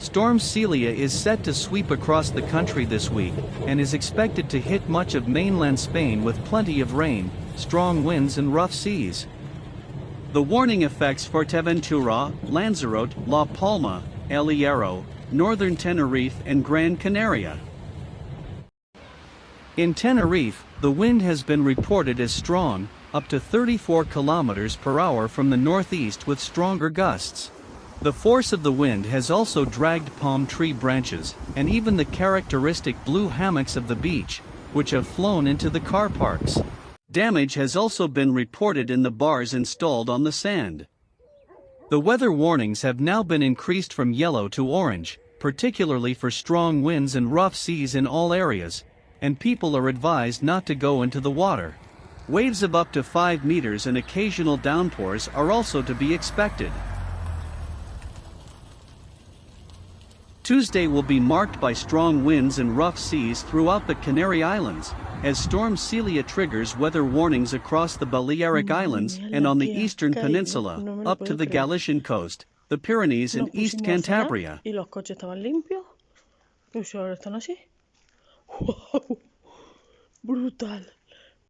Storm Celia is set to sweep across the country this week, and is expected to hit much of mainland Spain with plenty of rain, strong winds and rough seas. The warning affects Fuerteventura, Lanzarote, La Palma, El Hierro, northern Tenerife and Gran Canaria. In Tenerife, the wind has been reported as strong, up to 34 km per hour from the northeast with stronger gusts. The force of the wind has also dragged palm tree branches, and even the characteristic blue hammocks of the beach, which have flown into the car parks. Damage has also been reported in the bars installed on the sand. The weather warnings have now been increased from yellow to orange, particularly for strong winds and rough seas in all areas, and people are advised not to go into the water. Waves of up to 5 meters and occasional downpours are also to be expected. Tuesday will be marked by strong winds and rough seas throughout the Canary Islands, as Storm Celia triggers weather warnings across the Balearic Islands and on the eastern peninsula, up to the Galician coast, the Pyrenees and East Cantabria. Y los coches estaban limpios, y ahora están así. ¡Wow! Brutal.